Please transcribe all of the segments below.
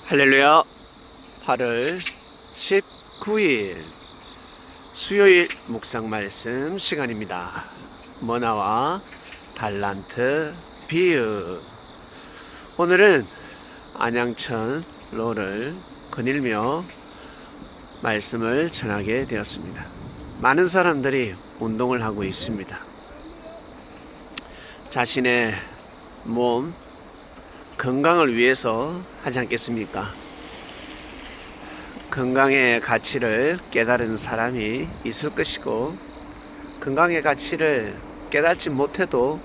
할렐루야. 8월 19일 수요일 묵상 말씀 시간입니다. 머나와 달란트 비유. 오늘은 안양천 로를 거닐며 말씀을 전하게 되었습니다. 많은 사람들이 운동을 하고 있습니다. 자신의 몸 건강을 위해서 하지 않겠습니까? 건강의 가치를 깨달은 사람이 있을 것이고, 건강의 가치를 깨닫지 못해도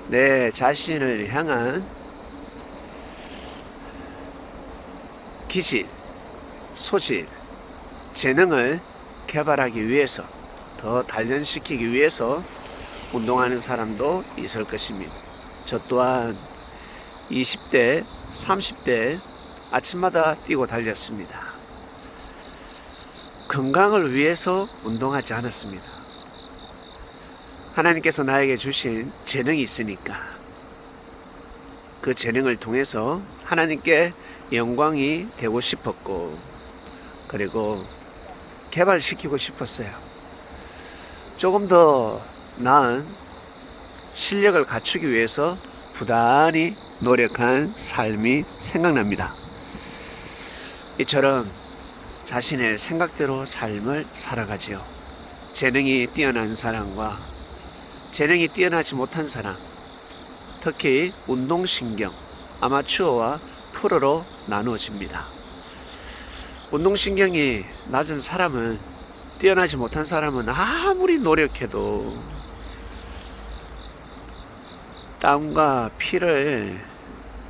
내 자신을 향한 기질, 소질, 재능을 개발하기 위해서, 더 단련시키기 위해서 운동하는 사람도 있을 것입니다. 저 또한 20대, 30대 아침마다 뛰고 달렸습니다. 건강을 위해서 운동하지 않았습니다. 하나님께서 나에게 주신 재능이 있으니까 그 재능을 통해서 하나님께 영광이 되고 싶었고, 그리고 개발시키고 싶었어요. 조금 더 나은 실력을 갖추기 위해서 부단히 노력한 삶이 생각납니다. 이처럼 자신의 생각대로 삶을 살아가지요. 재능이 뛰어난 사람과 재능이 뛰어나지 못한 사람, 특히 운동신경, 아마추어와 프로로 나누어집니다. 운동신경이 낮은 사람은, 뛰어나지 못한 사람은 아무리 노력해도 땀과 피를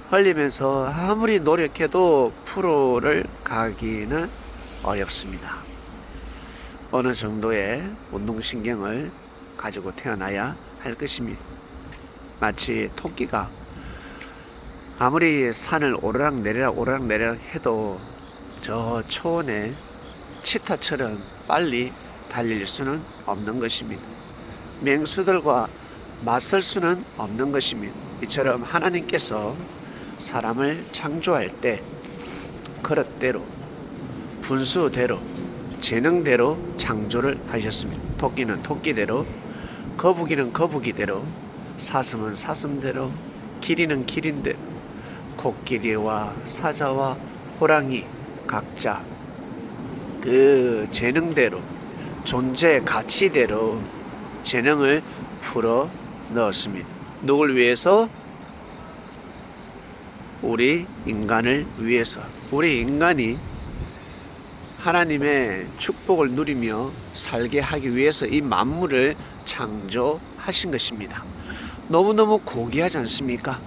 흘리면서 아무리 노력해도 프로를 가기는 어렵습니다. 어느 정도의 운동신경을 가지고 태어나야 할 것입니다. 마치 토끼가 아무리 산을 오르락내리락 해도 저 초원에 치타처럼 빨리 달릴 수는 없는 것입니다. 맹수들과 맞설 수는 없는 것입니다. 이처럼 하나님께서 사람을 창조할 때 그릇대로, 분수대로, 재능대로 창조를 하셨습니다. 토끼는 토끼대로, 거북이는 거북이대로, 사슴은 사슴대로, 기린은 기린대로, 코끼리와 사자와 호랑이 각자 그 재능대로, 존재 가치대로 재능을 풀어 넣었습니다. 누굴 위해서? 우리 인간을 위해서. 우리 인간이 하나님의 축복을 누리며 살게 하기 위해서 이 만물을 창조하신 것입니다. 너무너무 고귀하지 않습니까?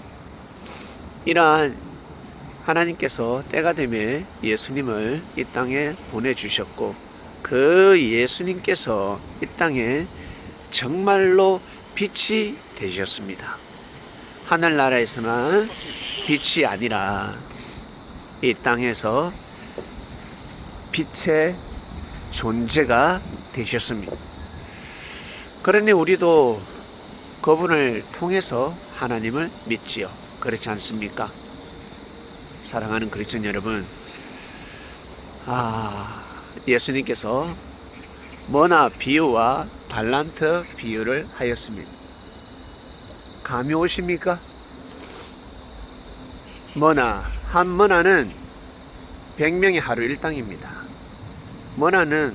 이러한 하나님께서 때가 되면 예수님을 이 땅에 보내주셨고, 그 예수님께서 이 땅에 정말로 빛이 되셨습니다. 하늘나라에서만 빛이 아니라 이 땅에서 빛의 존재가 되셨습니다. 그러니 우리도 그분을 통해서 하나님을 믿지요. 그렇지 않습니까? 사랑하는 그리스도인 여러분, 예수님께서 머나 비유와 달란트 비유를 하였습니다. 감이 오십니까? 한 머나는 100명의 하루 일당입니다. 머나는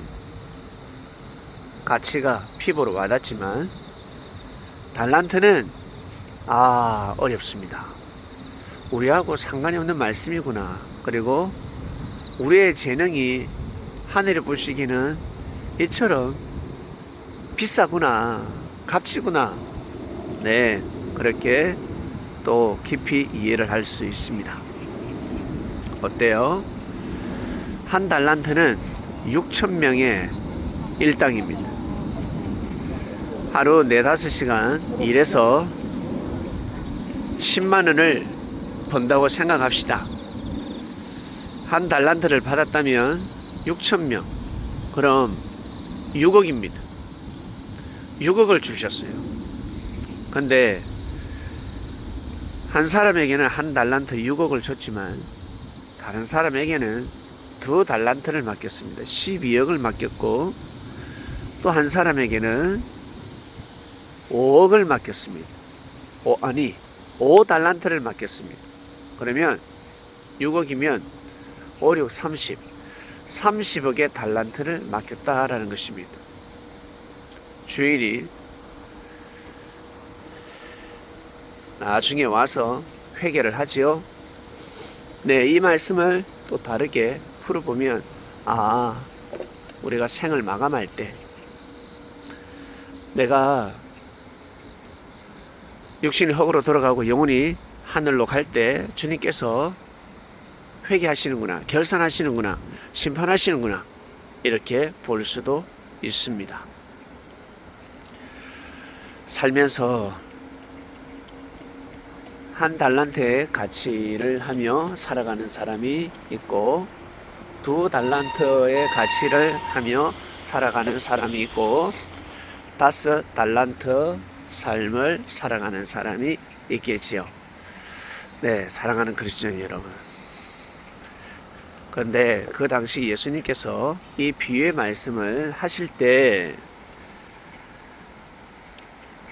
가치가 피부로 와닿지만 달란트는 어렵습니다. 우리하고 상관이 없는 말씀이구나. 그리고 우리의 재능이 하늘에 보시기는 이처럼 비싸구나, 값지구나. 네, 그렇게 또 깊이 이해를 할 수 있습니다. 어때요? 한 달란트는 6,000명의 일당입니다. 하루 4-5시간 일해서 10만원을 번다고 생각합시다. 한 달란트를 받았다면 6,000명, 그럼 6억입니다. 6억을 주셨어요. 근데 한 사람에게는 한 달란트 6억을 줬지만 다른 사람에게는 2달란트를 맡겼습니다. 12억을 맡겼고 또 한 사람에게는 5억을 맡겼습니다. 5달란트를 맡겼습니다. 그러면 6억이면 5, 6, 30. 30억의 달란트를 맡겼다라는 것입니다. 주인이 나중에 와서 회개를 하지요. 네, 이 말씀을 또 다르게 풀어보면, 우리가 생을 마감할 때 내가 육신이 흙으로 돌아가고 영혼이 하늘로 갈 때 주님께서 회개하시는구나, 결산하시는구나, 심판하시는구나, 이렇게 볼 수도 있습니다. 살면서 1달란트의 가치를 하며 살아가는 사람이 있고 2달란트의 가치를 하며 살아가는 사람이 있고 5달란트 삶을 살아가는 사람이 있겠지요. 네, 사랑하는 그리스도인 여러분. 그런데 그 당시 예수님께서 이 비유의 말씀을 하실 때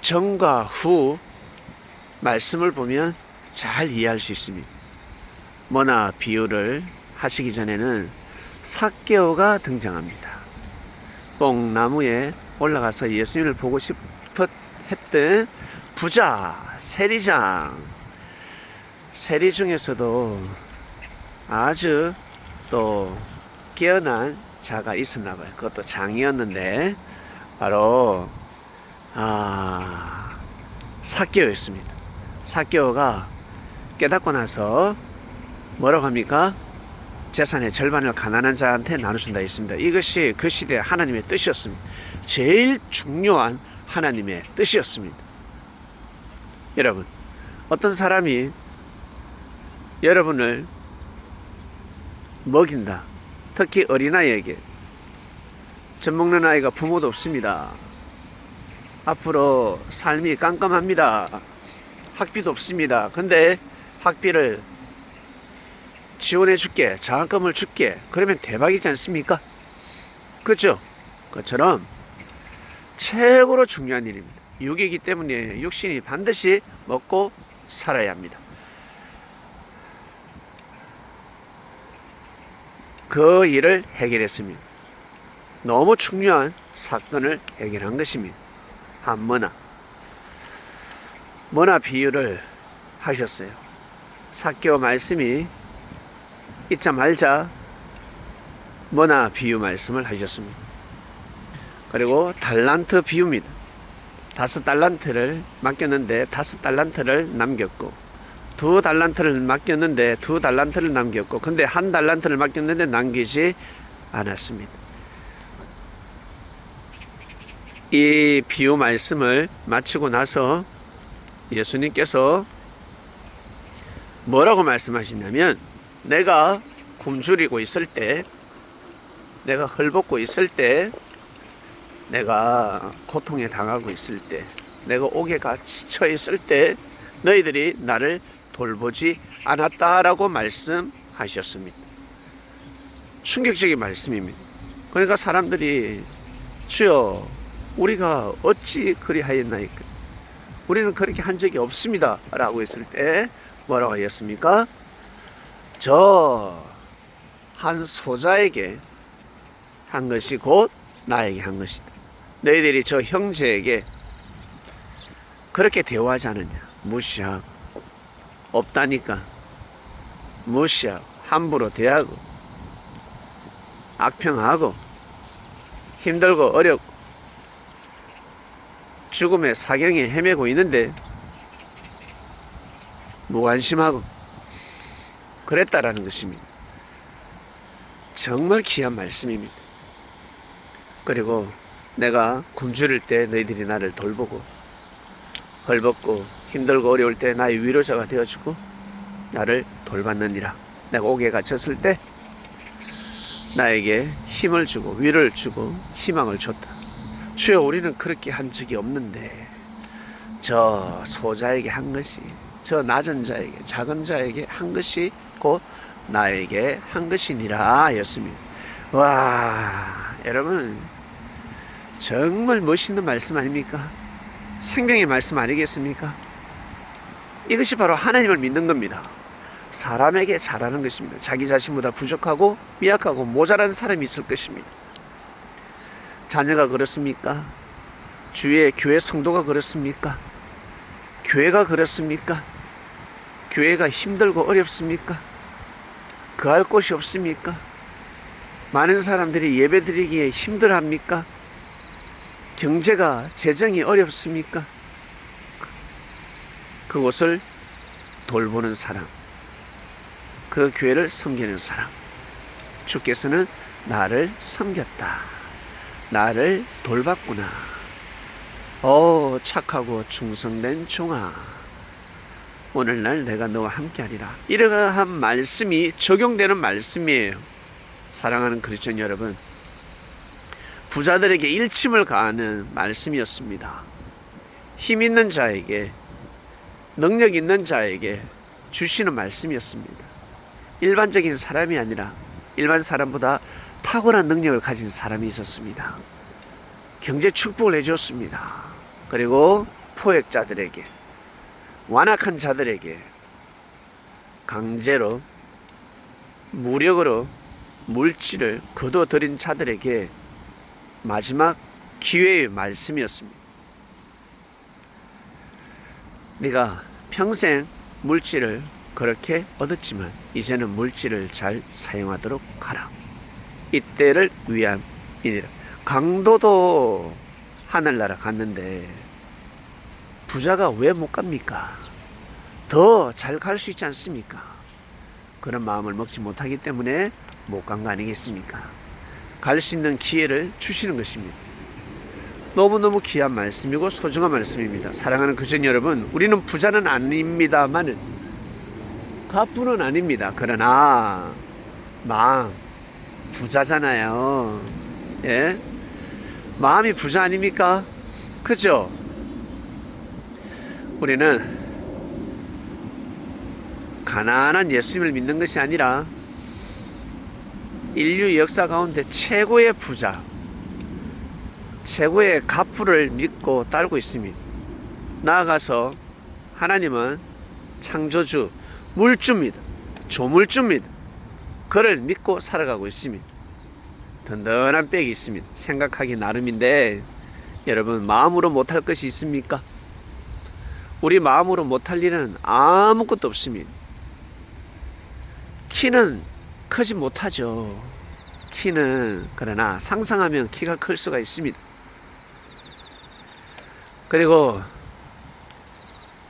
전과 후 말씀을 보면 잘 이해할 수 있습니다. 뭐나 비유를 하시기 전에는 삭개오가 등장합니다. 뽕나무에 올라가서 예수님을 보고 싶었던 부자, 세리장. 세리 중에서도 아주 또 깨어난 자가 있었나 봐요. 그것도 장이었는데 바로 삭개오였습니다. 삭개오가 깨닫고 나서 뭐라고 합니까? 재산의 절반을 가난한 자한테 나눠준다 했습니다. 이것이 그 시대 하나님의 뜻이었습니다. 제일 중요한 하나님의 뜻이었습니다. 여러분, 어떤 사람이 여러분을 먹인다. 특히 어린아이에게. 젖 먹는 아이가 부모도 없습니다. 앞으로 삶이 깜깜합니다. 학비도 없습니다. 근데 학비를 지원해 줄게, 장학금을 줄게, 그러면 대박이지 않습니까? 그렇죠? 그것처럼 최고로 중요한 일입니다. 육이기 때문에 육신이 반드시 먹고 살아야 합니다. 그 일을 해결했습니다. 너무 중요한 사건을 해결한 것입니다. 머나 비유를 하셨어요. 삭개오 말씀이 잊자 말자 머나 비유 말씀을 하셨습니다. 그리고 달란트 비유입니다. 5달란트를 맡겼는데 5달란트를 남겼고 2달란트를 맡겼는데 2달란트를 남겼고 근데 1달란트를 맡겼는데 남기지 않았습니다. 이 비유 말씀을 마치고 나서 예수님께서 뭐라고 말씀하시냐면 내가 굶주리고 있을 때, 내가 헐벗고 있을 때, 내가 고통에 당하고 있을 때, 내가 옥에가 지쳐 있을 때 너희들이 나를 돌보지 않았다라고 말씀하셨습니다. 충격적인 말씀입니다. 그러니까 사람들이 주여 우리가 어찌 그리하였나이까, 우리는 그렇게 한 적이 없습니다 라고 했을 때 뭐라고 하였습니까? 저 한 소자에게 한 것이 곧 나에게 한 것이다. 너희들이 저 형제에게 그렇게 대우하지 않느냐, 무시하고, 없다니까 무시하고 함부로 대하고 악평하고 힘들고 어렵고 죽음의 사경에 헤매고 있는데 무관심하고 그랬다라는 것입니다. 정말 귀한 말씀입니다. 그리고 내가 굶주릴 때 너희들이 나를 돌보고 헐벗고 힘들고 어려울 때 나의 위로자가 되어주고 나를 돌봤느니라. 내가 옥에 갇혔을 때 나에게 힘을 주고 위로를 주고 희망을 줬다. 주여 우리는 그렇게 한 적이 없는데 저 소자에게 한 것이, 저 낮은 자에게, 작은 자에게 한 것이 곧 나에게 한 것이니라 였습니다. 와, 여러분 정말 멋있는 말씀 아닙니까? 생명의 말씀 아니겠습니까? 이것이 바로 하나님을 믿는 겁니다. 사람에게 잘하는 것입니다. 자기 자신보다 부족하고 미약하고 모자란 사람이 있을 것입니다. 자녀가 그렇습니까? 주위의 교회 성도가 그렇습니까? 교회가 그렇습니까? 교회가 힘들고 어렵습니까? 거할 곳이 없습니까? 많은 사람들이 예배드리기에 힘들어합니까? 경제가 재정이 어렵습니까? 그곳을 돌보는 사람, 그 교회를 섬기는 사람, 주께서는 나를 섬겼다, 나를 돌봤구나. 착하고 충성된 종아, 오늘날 내가 너와 함께하리라. 이러한 말씀이 적용되는 말씀이에요. 사랑하는 그리스도인 여러분, 부자들에게 일침을 가하는 말씀이었습니다. 힘 있는 자에게, 능력 있는 자에게 주시는 말씀이었습니다. 일반적인 사람이 아니라 일반 사람보다 탁월한 능력을 가진 사람이 있었습니다. 경제 축복을 해주었습니다. 그리고 포획자들에게, 완악한 자들에게 강제로 무력으로 물질을 거둬들인 자들에게 마지막 기회의 말씀이었습니다. 네가 평생 물질을 그렇게 얻었지만 이제는 물질을 잘 사용하도록 하라. 이때를 위함이니라. 강도도 하늘나라 갔는데 부자가 왜 못 갑니까? 더 잘 갈 수 있지 않습니까? 그런 마음을 먹지 못하기 때문에 못 간 거 아니겠습니까? 갈 수 있는 기회를 주시는 것입니다. 너무너무 귀한 말씀이고 소중한 말씀입니다. 사랑하는 그전 여러분, 우리는 부자는 아닙니다만은, 가부는 아닙니다. 그러나 마음 부자잖아요. 예? 마음이 부자 아닙니까? 그죠? 우리는 가난한 예수님을 믿는 것이 아니라 인류 역사 가운데 최고의 부자, 최고의 가부를 믿고 따르고 있습니다. 나아가서 하나님은 창조주, 물주입니다. 조물주입니다. 그를 믿고 살아가고 있습니다. 든든한 백이 있습니다. 생각하기 나름인데 여러분, 마음으로 못할 것이 있습니까? 우리 마음으로 못할 일은 아무것도 없습니다. 키는 크지 못하죠. 키는, 그러나 상상하면 키가 클 수가 있습니다. 그리고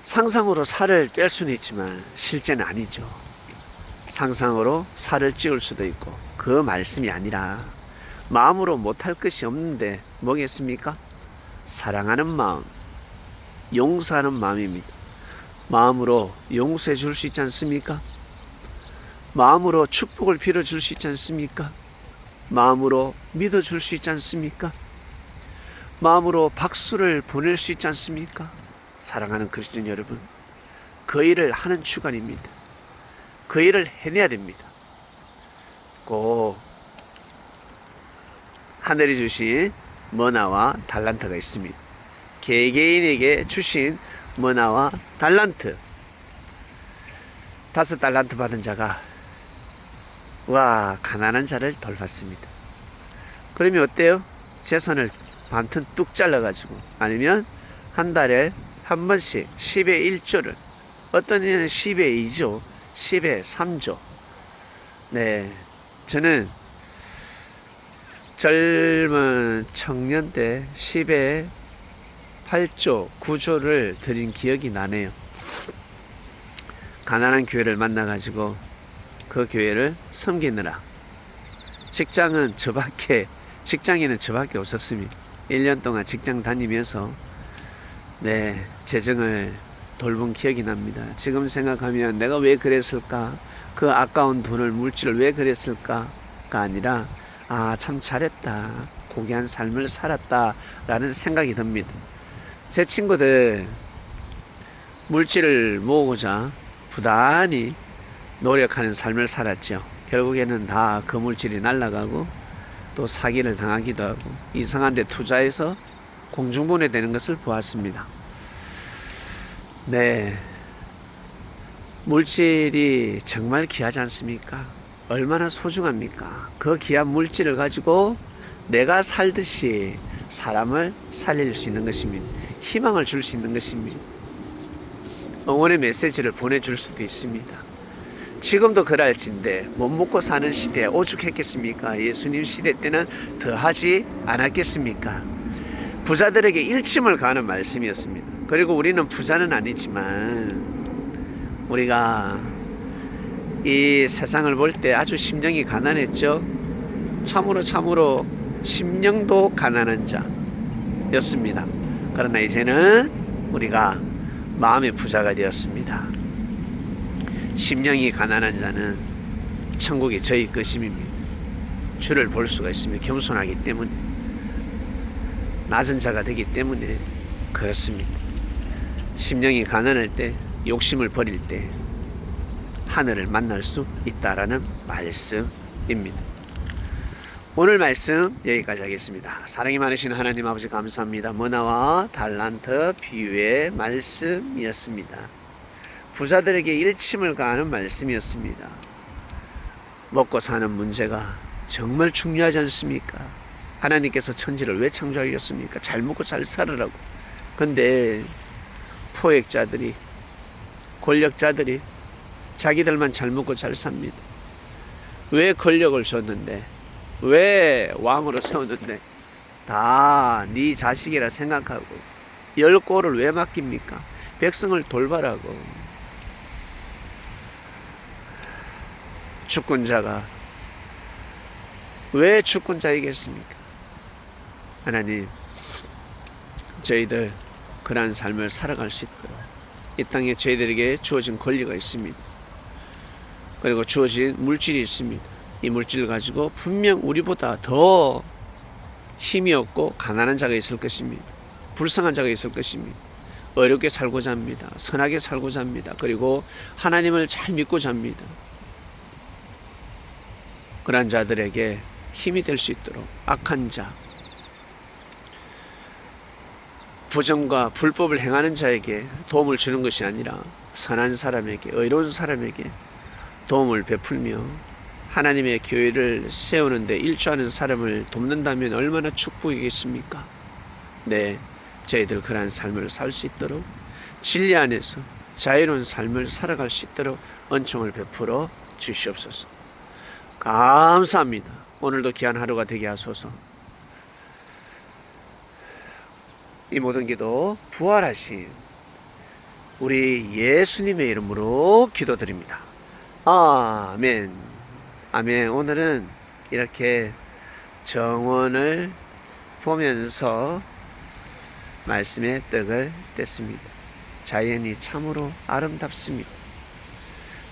상상으로 살을 뺄 수는 있지만 실제는 아니죠. 상상으로 살을 찌울 수도 있고, 그 말씀이 아니라 마음으로 못할 것이 없는데 뭐겠습니까? 사랑하는 마음, 용서하는 마음입니다. 마음으로 용서해 줄 수 있지 않습니까? 마음으로 축복을 빌어줄 수 있지 않습니까? 마음으로 믿어줄 수 있지 않습니까? 마음으로 박수를 보낼 수 있지 않습니까? 사랑하는 그리스도인 여러분, 그 일을 하는 주간입니다. 그 일을 해내야 됩니다. 꼭 하늘이 주신 머나와 달란트가 있습니다. 개개인에게 주신 머나와 달란트, 5달란트 받은 자가 가난한 자를 돌봤습니다. 그러면 어때요? 재산을 반튼 뚝 잘라가지고, 아니면 한 달에 한 번씩 10의 1조를, 어떤 이는 10의 2조, 10의 3조. 네, 저는 젊은 청년 때 10의 8조, 9조를 드린 기억이 나네요. 가난한 교회를 만나가지고 그 교회를 섬기느라, 직장에는 저밖에 없었습니다. 1년 동안 직장 다니면서 재정을 돌본 기억이 납니다. 지금 생각하면 내가 왜 그랬을까? 그 아까운 돈을, 물질을 왜 그랬을까가 아니라 참 잘했다, 고귀한 삶을 살았다 라는 생각이 듭니다. 제 친구들 물질을 모으고자 부단히 노력하는 삶을 살았죠. 결국에는 다 그 물질이 날아가고 또 사기를 당하기도 하고 이상한 데 투자해서 공중분해되는 것을 보았습니다. 네, 물질이 정말 귀하지 않습니까? 얼마나 소중합니까? 그 귀한 물질을 가지고 내가 살듯이 사람을 살릴 수 있는 것입니다. 희망을 줄 수 있는 것입니다. 응원의 메시지를 보내줄 수도 있습니다. 지금도 그럴진데 못 먹고 사는 시대에 오죽했겠습니까? 예수님 시대 때는 더하지 않았겠습니까? 부자들에게 일침을 가하는 말씀이었습니다. 그리고 우리는 부자는 아니지만 우리가 이 세상을 볼 때 아주 심령이 가난했죠. 참으로 심령도 가난한 자였습니다. 그러나 이제는 우리가 마음의 부자가 되었습니다. 심령이 가난한 자는 천국이 저희 것임입니다. 주를 볼 수가 있으며 겸손하기 때문에, 낮은 자가 되기 때문에 그렇습니다. 심령이 가난할 때, 욕심을 버릴 때 하늘을 만날 수 있다라는 말씀입니다. 오늘 말씀 여기까지 하겠습니다. 사랑이 많으신 하나님 아버지 감사합니다. 머나와 달란트 비유의 말씀이었습니다. 부자들에게 일침을 가하는 말씀이었습니다. 먹고 사는 문제가 정말 중요하지 않습니까? 하나님께서 천지를 왜 창조하셨습니까? 잘 먹고 잘 살으라고. 근데 포획자들이, 권력자들이 자기들만 잘 먹고 잘 삽니다. 왜 권력을 줬는데, 왜 왕으로 세웠는데 다 네 자식이라 생각하고 열 꼴을 왜 맡깁니까? 백성을 돌봐라고. 주권자가 왜 주권자이겠습니까? 하나님, 저희들 그러한 삶을 살아갈 수 있도록 이 땅에 저희들에게 주어진 권리가 있습니다. 그리고 주어진 물질이 있습니다. 이 물질을 가지고 분명 우리보다 더 힘이 없고 가난한 자가 있을 것입니다. 불쌍한 자가 있을 것입니다. 어렵게 살고자 합니다. 선하게 살고자 합니다. 그리고 하나님을 잘 믿고자 합니다. 그런 자들에게 힘이 될 수 있도록 악한 자, 부정과 불법을 행하는 자에게 도움을 주는 것이 아니라 선한 사람에게, 의로운 사람에게 도움을 베풀며 하나님의 교회를 세우는데 일조하는 사람을 돕는다면 얼마나 축복이겠습니까? 네, 저희들 그러한 삶을 살 수 있도록 진리 안에서 자유로운 삶을 살아갈 수 있도록 은총을 베풀어 주시옵소서. 감사합니다. 오늘도 귀한 하루가 되게 하소서. 이 모든 기도 부활하신 우리 예수님의 이름으로 기도드립니다. 아멘. 아멘. 오늘은 이렇게 정원을 보면서 말씀의 떡을 뗐습니다. 자연이 참으로 아름답습니다.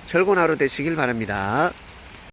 즐거운 하루 되시길 바랍니다.